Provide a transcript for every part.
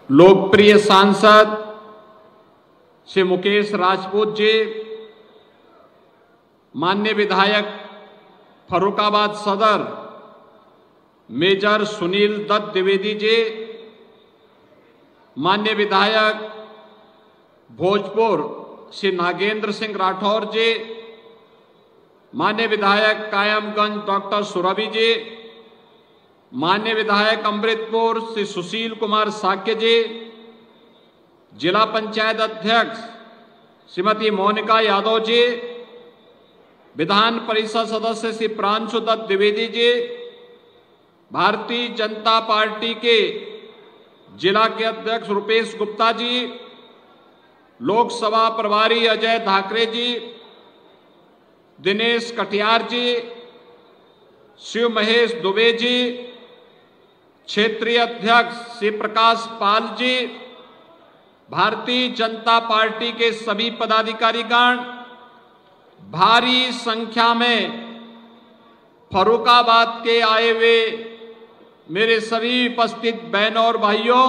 लोकप्रिय सांसद श्री मुकेश राजपूत जी, माननीय विधायक फर्रुखाबाद सदर मेजर सुनील दत्त द्विवेदी जी, माननीय विधायक भोजपुर श्री नागेंद्र सिंह राठौर जी, माननीय विधायक कायमगंज डॉक्टर सुरभि जी, माननीय विधायक अमृतपुर श्री सुशील कुमार साक्य जी, जिला पंचायत अध्यक्ष श्रीमती मोनिका यादव जी, विधान परिषद सदस्य श्री प्रांशु दत्त द्विवेदी जी, भारतीय जनता पार्टी के जिला के अध्यक्ष रुपेश गुप्ता जी, लोकसभा प्रभारी अजय धाकरे जी, दिनेश कटियार जी, शिव महेश दुबे जी, क्षेत्रीय अध्यक्ष श्री प्रकाश पाल जी, भारतीय जनता पार्टी के सभी पदाधिकारीगण, भारी संख्या में फर्रुखाबाद के आए हुए मेरे सभी उपस्थित बहनों और भाइयों,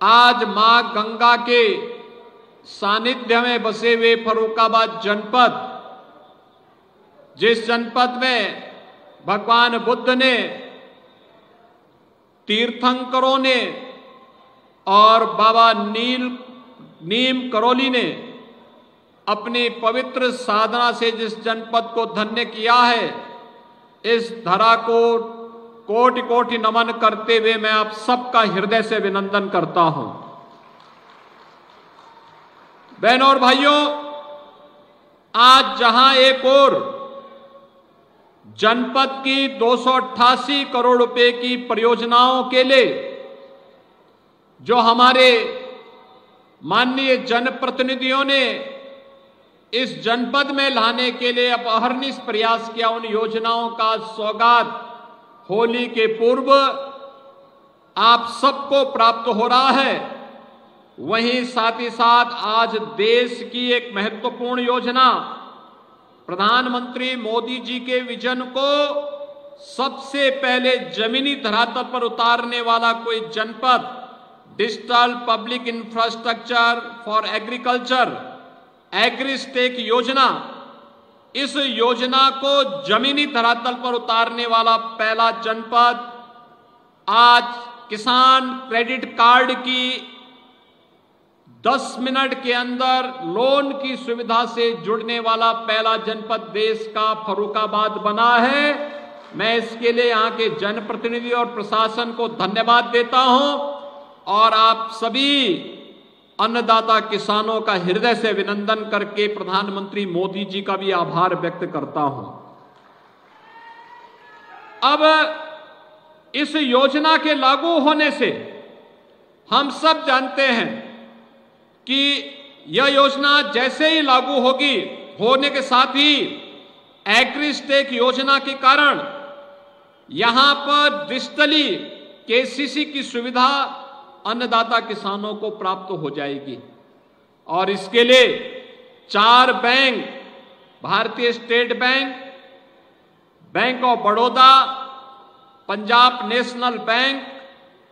आज मां गंगा के सानिध्य में बसे हुए फर्रुखाबाद जनपद, जिस जनपद में भगवान बुद्ध ने, तीर्थंकरों ने और बाबा नीम करोली ने अपनी पवित्र साधना से जिस जनपद को धन्य किया है, इस धरा को कोटि कोटि नमन करते हुए मैं आप सबका हृदय से अभिनंदन करता हूं। बहनों और भाइयों, आज जहां एक ओर जनपद की 288 करोड़ रुपए की परियोजनाओं के लिए जो हमारे माननीय जनप्रतिनिधियों ने इस जनपद में लाने के लिए अहर्निश प्रयास किया, उन योजनाओं का सौगात होली के पूर्व आप सबको प्राप्त हो रहा है। वहीं साथ ही साथ आज देश की एक महत्वपूर्ण योजना, प्रधानमंत्री मोदी जी के विजन को सबसे पहले जमीनी धरातल पर उतारने वाला कोई जनपद, digital public infrastructure for agriculture AgriStack योजना, इस योजना को जमीनी धरातल पर उतारने वाला पहला जनपद, आज किसान क्रेडिट कार्ड की 10 मिनट के अंदर लोन की सुविधा से जुड़ने वाला पहला जनपद देश का फर्रुखाबाद बना है। मैं इसके लिए यहां के जनप्रतिनिधि और प्रशासन को धन्यवाद देता हूं और आप सभी अन्नदाता किसानों का हृदय से अभिनंदन करके प्रधानमंत्री मोदी जी का भी आभार व्यक्त करता हूं। अब इस योजना के लागू होने से हम सब जानते हैं कि यह योजना जैसे ही लागू होगी, होने के साथ ही एग्रीस्टेक योजना के कारण यहां पर डिजिटली केसीसी की सुविधा अन्नदाता किसानों को प्राप्त हो जाएगी और इसके लिए 4 बैंक, भारतीय state bank, bank of Baroda, Punjab national bank,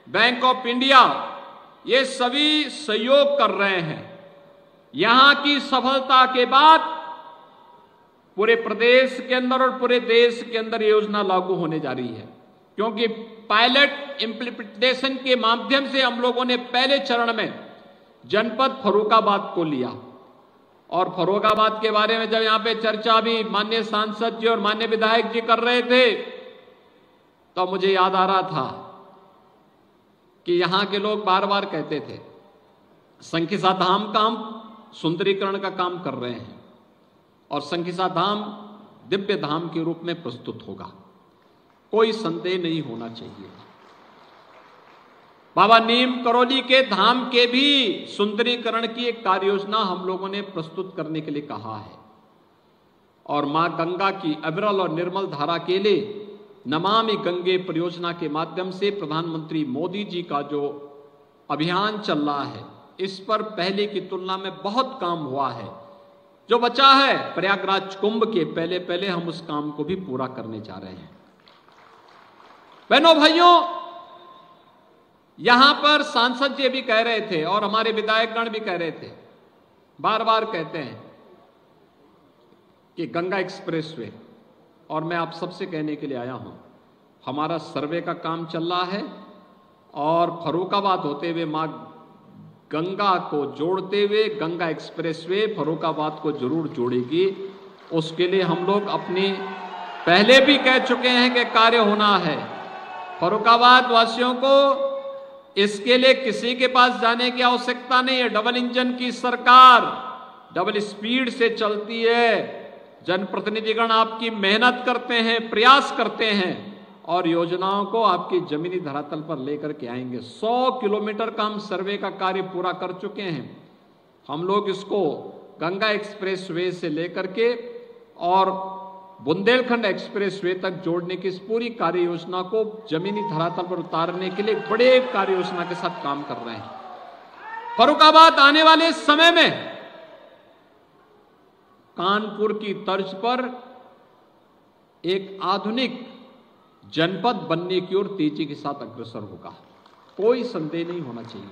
bank of India, ये सभी सहयोग कर रहे हैं। यहां की सफलता के बाद पूरे प्रदेश के अंदर और पूरे देश के अंदर योजना लागू होने जा रही है, क्योंकि पायलट इंप्लीमेंटेशन के माध्यम से हम लोगों ने पहले चरण में जनपद फर्रुखाबाद को लिया और फर्रुखाबाद के बारे में जब यहां पे चर्चा भी माननीय सांसद जी और माननीय विधायक जी कर रहे थे, तो मुझे याद आ रहा था कि यहां के लोग बार बार कहते थे संकिसा धाम का हम सुंदरीकरण का काम कर रहे हैं और संकिसा धाम दिव्य धाम के रूप में प्रस्तुत होगा, कोई संदेह नहीं होना चाहिए। बाबा नीम करोली के धाम के भी सुंदरीकरण की एक कार्य योजना हम लोगों ने प्रस्तुत करने के लिए कहा है और मां गंगा की अविरल और निर्मल धारा के लिए नमामि गंगे परियोजना के माध्यम से प्रधानमंत्री मोदी जी का जो अभियान चल रहा है, इस पर पहले की तुलना में बहुत काम हुआ है। जो बचा है प्रयागराज कुंभ के पहले पहले हम उस काम को भी पूरा करने जा रहे हैं। बहनों भाइयों, यहां पर सांसद जी भी कह रहे थे और हमारे विधायकगण भी कह रहे थे, बार बार कहते हैं कि गंगा एक्सप्रेसवे, और मैं आप सबसे कहने के लिए आया हूं, हमारा सर्वे का काम चल रहा है और फर्रुखाबाद होते हुए मां गंगा को जोड़ते हुए गंगा एक्सप्रेसवे फर्रुखाबाद को जरूर जोड़ेगी। उसके लिए हम लोग अपनी पहले भी कह चुके हैं कि कार्य होना है। फर्रुखाबाद वासियों को इसके लिए किसी के पास जाने की आवश्यकता नहीं है। डबल इंजन की सरकार डबल स्पीड से चलती है। जनप्रतिनिधिगण आपकी मेहनत करते हैं, प्रयास करते हैं और योजनाओं को आपकी जमीनी धरातल पर लेकर के आएंगे। 100 किलोमीटर का हम सर्वे का कार्य पूरा कर चुके हैं। हम लोग इसको गंगा एक्सप्रेसवे से लेकर के और बुंदेलखंड एक्सप्रेसवे तक जोड़ने की इस पूरी कार्य योजना को जमीनी धरातल पर उतारने के लिए बड़े कार्य योजना के साथ काम कर रहे हैं। फर्रुखाबाद आने वाले समय में कानपुर की तर्ज पर एक आधुनिक जनपद बनने की ओर तेजी के साथ अग्रसर होगा, कोई संदेह नहीं होना चाहिए।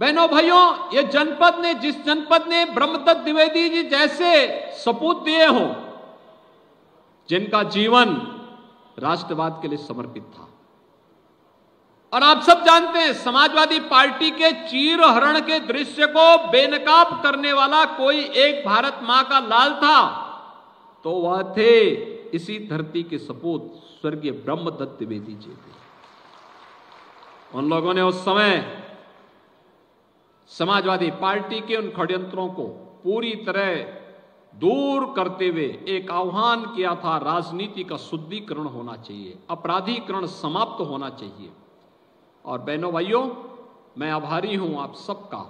बहनों भाइयों, ये जनपद ने, जिस जनपद ने ब्रह्मदत्त द्विवेदी जी जैसे सपूत दिए हों, जिनका जीवन राष्ट्रवाद के लिए समर्पित था, और आप सब जानते हैं समाजवादी पार्टी के चीर हरण के दृश्य को बेनकाब करने वाला कोई एक भारत मां का लाल था तो वह थे इसी धरती के सपूत स्वर्गीय ब्रह्मदत्त द्विवेदी जी थे। उन लोगों ने उस समय समाजवादी पार्टी के उन षड्यंत्रों को पूरी तरह दूर करते हुए एक आह्वान किया था, राजनीति का शुद्धिकरण होना चाहिए, अपराधीकरण समाप्त होना चाहिए। और बहनों भाइयों, मैं आभारी हूं आप सबका,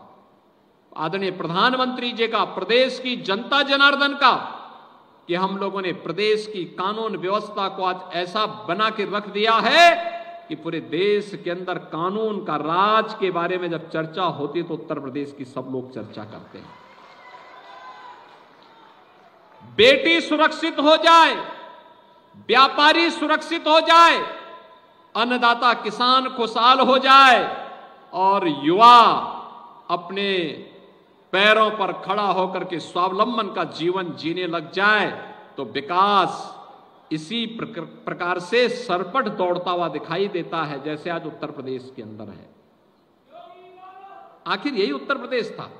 आदरणीय प्रधानमंत्री जी का, प्रदेश की जनता जनार्दन का, कि हम लोगों ने प्रदेश की कानून व्यवस्था को आज ऐसा बना के रख दिया है कि पूरे देश के अंदर कानून का राज के बारे में जब चर्चा होती तो उत्तर प्रदेश की सब लोग चर्चा करते हैं। बेटी सुरक्षित हो जाए, व्यापारी सुरक्षित हो जाए, अन्नदाता किसान खुशहाल हो जाए और युवा अपने पैरों पर खड़ा होकर के स्वावलंबन का जीवन जीने लग जाए तो विकास इसी प्रकार से सरपट दौड़ता हुआ दिखाई देता है, जैसे आज उत्तर प्रदेश के अंदर है। आखिर यही उत्तर प्रदेश था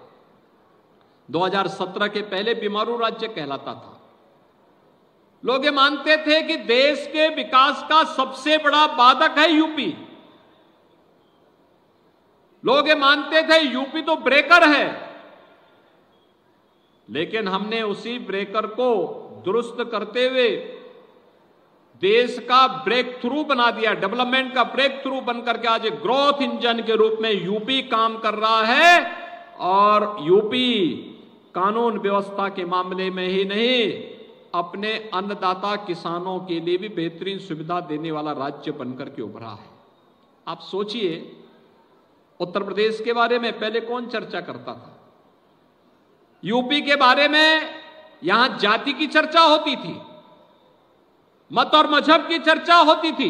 2017 के पहले बीमारू राज्य कहलाता था। लोग ये मानते थे कि देश के विकास का सबसे बड़ा बाधक है यूपी। लोग ये मानते थे यूपी तो ब्रेकर है, लेकिन हमने उसी ब्रेकर को दुरुस्त करते हुए देश का ब्रेक थ्रू बना दिया, डेवलपमेंट का ब्रेक थ्रू बनकर के आज एक ग्रोथ इंजन के रूप में यूपी काम कर रहा है। और यूपी कानून व्यवस्था के मामले में ही नहीं, अपने अन्नदाता किसानों के लिए भी बेहतरीन सुविधा देने वाला राज्य बनकर के उभरा है। आप सोचिए, उत्तर प्रदेश के बारे में पहले कौन चर्चा करता था? यूपी के बारे में यहां जाति की चर्चा होती थी, मत और मजहब की चर्चा होती थी,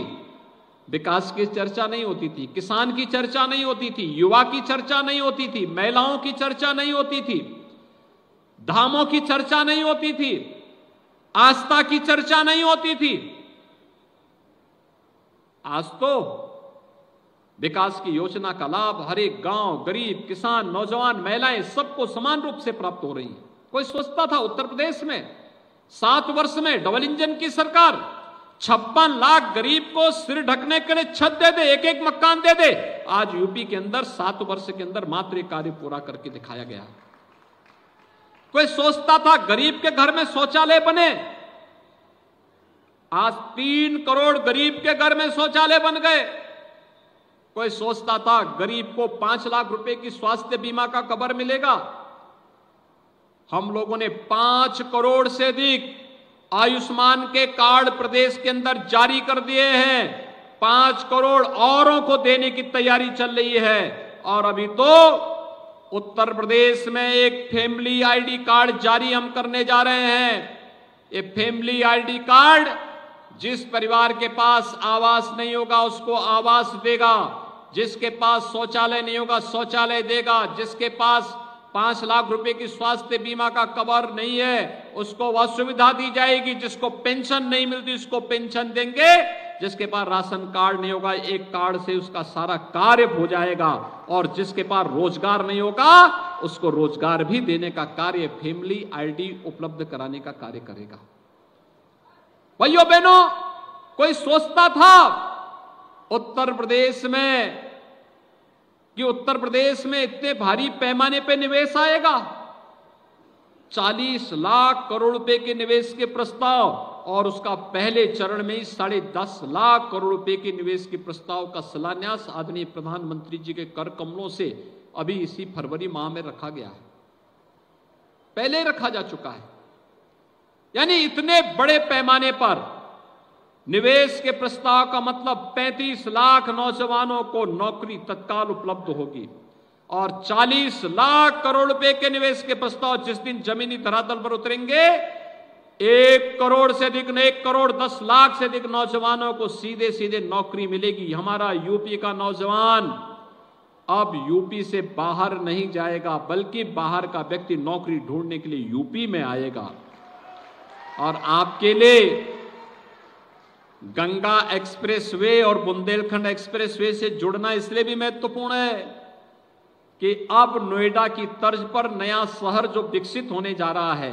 विकास की चर्चा नहीं होती थी, किसान की चर्चा नहीं होती थी, युवा की चर्चा नहीं होती थी, महिलाओं की चर्चा नहीं होती थी, धामों की चर्चा नहीं होती थी, आस्था की चर्चा नहीं होती थी। आज तो विकास की योजना का लाभ हर एक गांव, गरीब, किसान, नौजवान, महिलाएं सबको समान रूप से प्राप्त हो रही है। कोई सोचता था उत्तर प्रदेश में 7 वर्ष में डबल इंजन की सरकार 56 लाख गरीब को सिर ढकने के लिए छत दे दे, एक एक मकान दे दे। आज यूपी के अंदर 7 वर्ष के अंदर मात्र एक कार्य पूरा करके दिखाया गया। कोई सोचता था गरीब के घर में शौचालय बने, आज 3 करोड़ गरीब के घर में शौचालय बन गए। कोई सोचता था गरीब को 5 लाख रुपए की स्वास्थ्य बीमा का कवर मिलेगा, हम लोगों ने 5 करोड़ से अधिक आयुष्मान के कार्ड प्रदेश के अंदर जारी कर दिए हैं। 5 करोड़ औरों को देने की तैयारी चल रही है। और अभी तो उत्तर प्रदेश में एक फैमिली आईडी कार्ड जारी हम करने जा रहे हैं। ये फैमिली आईडी कार्ड जिस परिवार के पास आवास नहीं होगा उसको आवास देगा, जिसके पास शौचालय नहीं होगा शौचालय देगा, जिसके पास 5 लाख रुपए की स्वास्थ्य बीमा का कवर नहीं है उसको वह सुविधा दी जाएगी, जिसको पेंशन नहीं मिलती उसको पेंशन देंगे, जिसके पास राशन कार्ड नहीं होगा एक कार्ड से उसका सारा कार्य हो जाएगा, और जिसके पास रोजगार नहीं होगा उसको रोजगार भी देने का कार्य फैमिली आईडी उपलब्ध कराने का कार्य करेगा। भाइयों बहनों, कोई सोचता था उत्तर प्रदेश में कि उत्तर प्रदेश में इतने भारी पैमाने पे निवेश आएगा? 40 लाख करोड़ रुपए के निवेश के प्रस्ताव, और उसका पहले चरण में ही 10.5 लाख करोड़ रुपए के निवेश के प्रस्ताव का शिलान्यास आदरणीय प्रधानमंत्री जी के कर कमलों से अभी इसी फरवरी माह में रखा गया है, पहले रखा जा चुका है। यानी इतने बड़े पैमाने पर निवेश के प्रस्ताव का मतलब 35 लाख नौजवानों को नौकरी तत्काल उपलब्ध होगी, और 40 लाख करोड़ रुपए के निवेश के प्रस्ताव जिस दिन जमीनी धरातल पर उतरेंगे 1 करोड़ से अधिक, 1 करोड़ 10 लाख से अधिक नौजवानों को सीधे सीधे नौकरी मिलेगी। हमारा यूपी का नौजवान अब यूपी से बाहर नहीं जाएगा, बल्कि बाहर का व्यक्ति नौकरी ढूंढने के लिए यूपी में आएगा। और आपके लिए गंगा एक्सप्रेसवे और बुंदेलखंड एक्सप्रेसवे से जुड़ना इसलिए भी महत्वपूर्ण है कि अब नोएडा की तर्ज पर नया शहर जो विकसित होने जा रहा है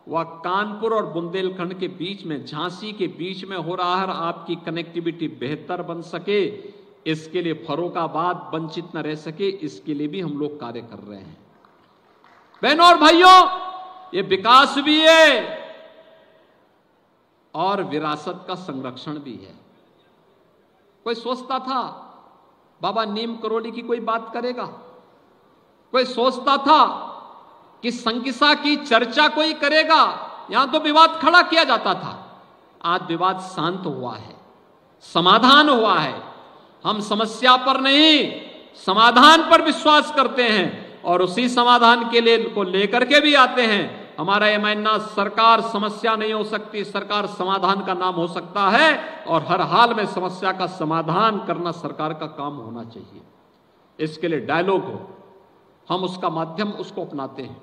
वह कानपुर और बुंदेलखंड के बीच में, झांसी के बीच में हो रहा है। आपकी कनेक्टिविटी बेहतर बन सके, इसके लिए फर्रुखाबाद वंचित न रह सके, इसके लिए भी हम लोग कार्य कर रहे हैं। बहनों और भाइयों, ये विकास भी है और विरासत का संरक्षण भी है। कोई सोचता था बाबा नीम करोली की कोई बात करेगा? कोई सोचता था कि संकिसा की चर्चा कोई करेगा? यहां तो विवाद खड़ा किया जाता था, आज विवाद शांत हुआ है, समाधान हुआ है। हम समस्या पर नहीं समाधान पर विश्वास करते हैं, और उसी समाधान के लिए को लेकर के भी आते हैं। हमारा यह मानना, सरकार समस्या नहीं हो सकती, सरकार समाधान का नाम हो सकता है, और हर हाल में समस्या का समाधान करना सरकार का काम होना चाहिए। इसके लिए डायलॉग हो, हम उसका माध्यम उसको अपनाते हैं।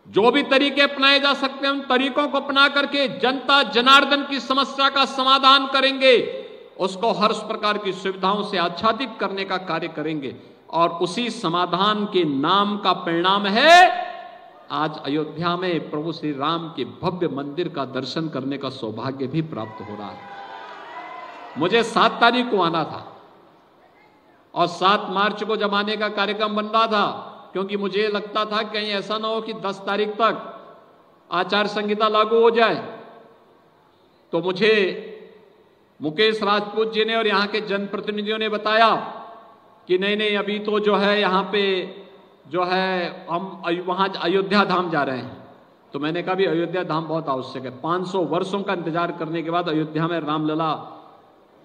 जो भी तरीके अपनाए जा सकते हैं उन तरीकों को अपना करके जनता जनार्दन की समस्या का समाधान करेंगे, उसको हर प्रकार की सुविधाओं से आच्छादित करने का कार्य करेंगे, और उसी समाधान के नाम का परिणाम है आज अयोध्या में प्रभु श्री राम के भव्य मंदिर का दर्शन करने का सौभाग्य भी प्राप्त हो रहा है। मुझे 7 तारीख को आना था और 7 मार्च को जब आने का कार्यक्रम बन रहा था, क्योंकि मुझे लगता था कहीं ऐसा ना हो कि 10 तारीख तक आचार संहिता लागू हो जाए। तो मुझे मुकेश राजपूत जी ने और यहाँ के जनप्रतिनिधियों ने बताया कि नहीं नहीं, अभी तो जो है यहाँ पे जो है हम वहां अयोध्या धाम जा रहे हैं। तो मैंने कहा भी अयोध्या धाम बहुत आवश्यक है। 500 वर्षों का इंतजार करने के बाद अयोध्या में रामलला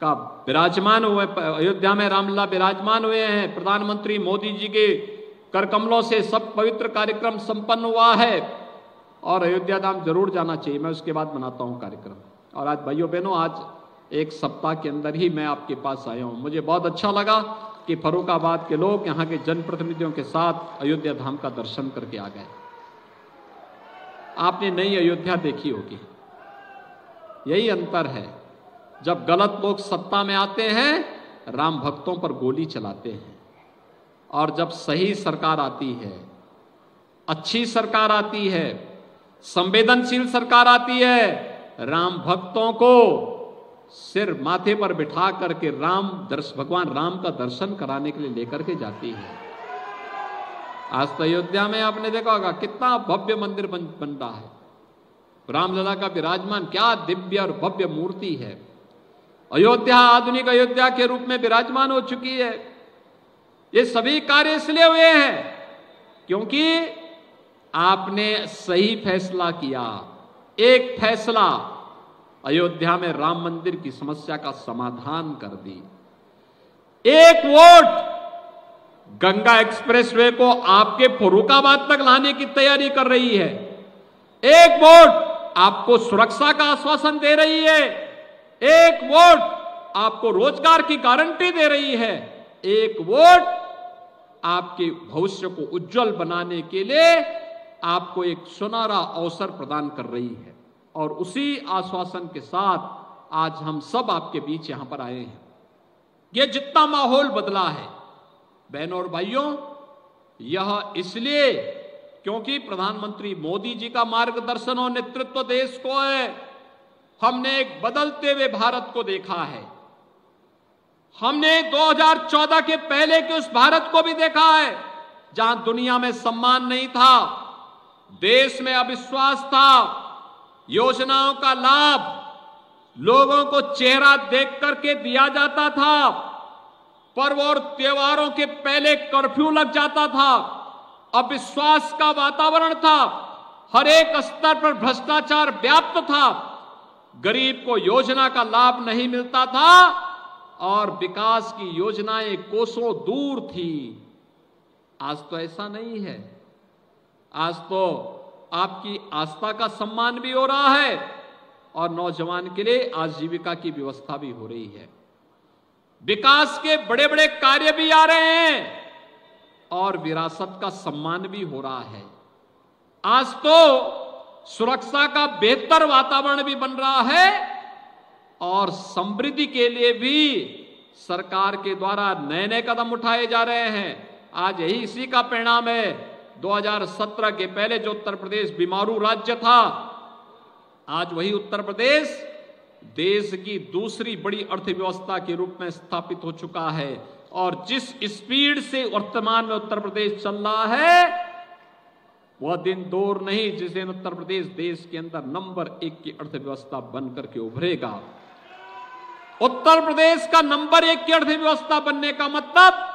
का विराजमान हुए, अयोध्या में रामलला विराजमान हुए हैं। प्रधानमंत्री मोदी जी के कर कमलों से सब पवित्र कार्यक्रम संपन्न हुआ है, और अयोध्या धाम जरूर जाना चाहिए। मैं उसके बाद बनाता हूं कार्यक्रम। और आज भाइयों बहनों, आज 1 सप्ताह के अंदर ही मैं आपके पास आया हूं। मुझे बहुत अच्छा लगा कि फर्रुखाबाद के लोग यहाँ के जनप्रतिनिधियों के साथ अयोध्या धाम का दर्शन करके आ गए। आपने नई अयोध्या देखी होगी। यही अंतर है, जब गलत लोग सत्ता में आते हैं राम भक्तों पर गोली चलाते हैं, और जब सही सरकार आती है, अच्छी सरकार आती है, संवेदनशील सरकार आती है, राम भक्तों को सिर माथे पर बिठा करके भगवान राम का दर्शन कराने के लिए लेकर के जाती है। आज तो अयोध्या में आपने देखा होगा कितना भव्य मंदिर बन रहा है। रामलला का विराजमान, क्या दिव्य और भव्य मूर्ति है। अयोध्या आधुनिक अयोध्या के रूप में विराजमान हो चुकी है। ये सभी कार्य इसलिए हुए हैं क्योंकि आपने सही फैसला किया। एक फैसला अयोध्या में राम मंदिर की समस्या का समाधान कर दी। एक वोट गंगा एक्सप्रेसवे को आपके फर्रुखाबाद तक लाने की तैयारी कर रही है। एक वोट आपको सुरक्षा का आश्वासन दे रही है। एक वोट आपको रोजगार की गारंटी दे रही है। एक वोट आपके भविष्य को उज्जवल बनाने के लिए आपको एक सुनहरा अवसर प्रदान कर रही है। और उसी आश्वासन के साथ आज हम सब आपके बीच यहां पर आए हैं। यह जितना माहौल बदला है बहनों और भाइयों, यह इसलिए क्योंकि प्रधानमंत्री मोदी जी का मार्गदर्शन और नेतृत्व देश को है। हमने एक बदलते हुए भारत को देखा है। हमने 2014 के पहले के उस भारत को भी देखा है जहां दुनिया में सम्मान नहीं था, देश में अविश्वास था, योजनाओं का लाभ लोगों को चेहरा देख करके दिया जाता था, पर्व और त्योहारों के पहले कर्फ्यू लग जाता था, अविश्वास का वातावरण था, हर एक स्तर पर भ्रष्टाचार व्याप्त था, गरीब को योजना का लाभ नहीं मिलता था और विकास की योजनाएं कोसों दूर थी। आज तो ऐसा नहीं है। आज तो आपकी आस्था का सम्मान भी हो रहा है और नौजवान के लिए आजीविका की व्यवस्था भी हो रही है। विकास के बड़े बड़े कार्य भी आ रहे हैं और विरासत का सम्मान भी हो रहा है। आज तो सुरक्षा का बेहतर वातावरण भी बन रहा है और समृद्धि के लिए भी सरकार के द्वारा नए नए कदम उठाए जा रहे हैं। आज यही इसी का परिणाम है। 2017 के पहले जो उत्तर प्रदेश बीमारू राज्य था, आज वही उत्तर प्रदेश देश की दूसरी बड़ी अर्थव्यवस्था के रूप में स्थापित हो चुका है। और जिस स्पीड से वर्तमान में उत्तर प्रदेश चल रहा है, वह दिन दूर नहीं जिस दिन उत्तर प्रदेश देश के अंदर नंबर 1 की अर्थव्यवस्था बनकर के उभरेगा। उत्तर प्रदेश का नंबर 1 की अर्थव्यवस्था बनने का मतलब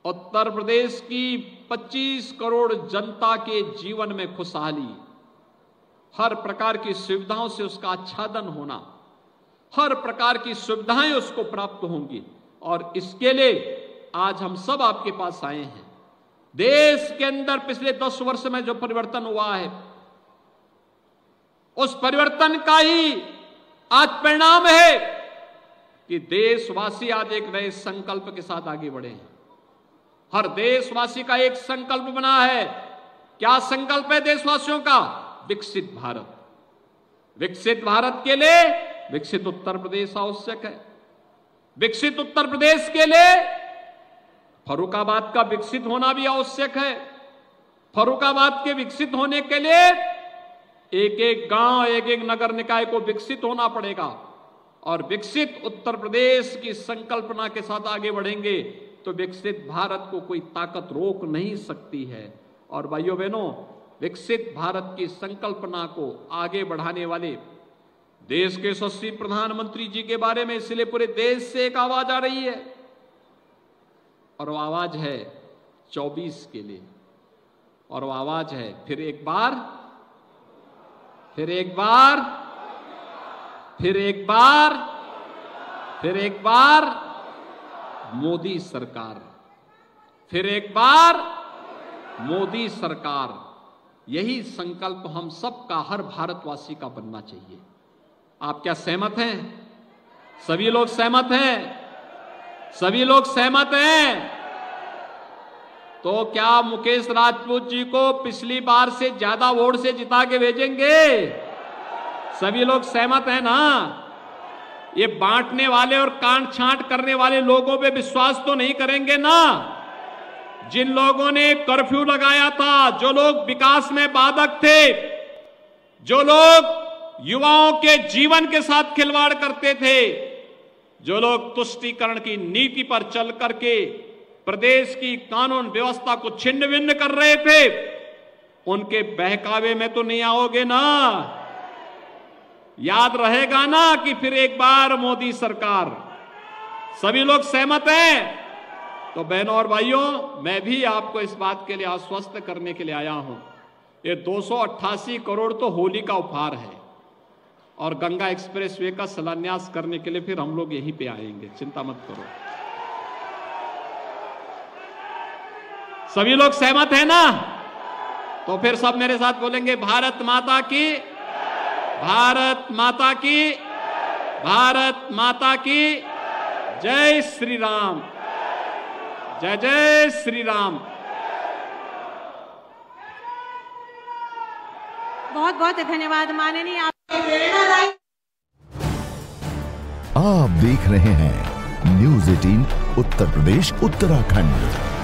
उत्तर प्रदेश की 25 करोड़ जनता के जीवन में खुशहाली, हर प्रकार की सुविधाओं से उसका आच्छादन होना, हर प्रकार की सुविधाएं उसको प्राप्त होंगी। और इसके लिए आज हम सब आपके पास आए हैं। देश के अंदर पिछले 10 वर्ष में जो परिवर्तन हुआ है, उस परिवर्तन का ही आज परिणाम है कि देशवासी आज एक नए संकल्प के साथ आगे बढ़े हैं। हर देशवासी का एक संकल्प बना है। क्या संकल्प है देशवासियों का? विकसित भारत। विकसित भारत के लिए विकसित उत्तर प्रदेश आवश्यक है। विकसित उत्तर प्रदेश के लिए फर्रुखाबाद का विकसित होना भी आवश्यक है। फर्रुखाबाद के विकसित होने के लिए एक एक गांव, एक एक नगर निकाय को विकसित होना पड़ेगा। और विकसित उत्तर प्रदेश की संकल्पना के साथ आगे बढ़ेंगे तो विकसित भारत को कोई ताकत रोक नहीं सकती है। और भाइयों बहनों, विकसित भारत की संकल्पना को आगे बढ़ाने वाले देश के यशस्वी प्रधानमंत्री जी के बारे में इसलिए पूरे देश से एक आवाज आ रही है, और वो आवाज है 24 के लिए। और वो आवाज है फिर एक बार, फिर एक बार, फिर एक बार, फिर एक बार मोदी सरकार, फिर एक बार मोदी सरकार। यही संकल्प हम सबका, हर भारतवासी का बनना चाहिए। आप क्या सहमत हैं? सभी लोग सहमत हैं? सभी लोग सहमत हैं? तो क्या मुकेश राजपूत जी को पिछली बार से ज्यादा वोट से जिता के भेजेंगे? सभी लोग सहमत हैं ना? ये बांटने वाले और काट छांट करने वाले लोगों पे विश्वास तो नहीं करेंगे ना? जिन लोगों ने कर्फ्यू लगाया था, जो लोग विकास में बाधक थे, जो लोग युवाओं के जीवन के साथ खिलवाड़ करते थे, जो लोग तुष्टीकरण की नीति पर चल करके प्रदेश की कानून व्यवस्था को छिन्न भिन्न कर रहे थे, उनके बहकावे में तो नहीं आओगे ना? याद रहेगा ना कि फिर एक बार मोदी सरकार। सभी लोग सहमत हैं? तो बहनों और भाइयों, मैं भी आपको इस बात के लिए आश्वस्त करने के लिए आया हूं। ये 288 करोड़ तो होली का उपहार है, और गंगा एक्सप्रेसवे का शिलान्यास करने के लिए फिर हम लोग यहीं पे आएंगे, चिंता मत करो। सभी लोग सहमत हैं ना? तो फिर सब मेरे साथ बोलेंगे, भारत माता की, भारत माता की, भारत माता की जय श्री राम। जय जय श्री राम। बहुत बहुत धन्यवाद माननीय। आप देख रहे हैं न्यूज़ 18 उत्तर प्रदेश उत्तराखंड।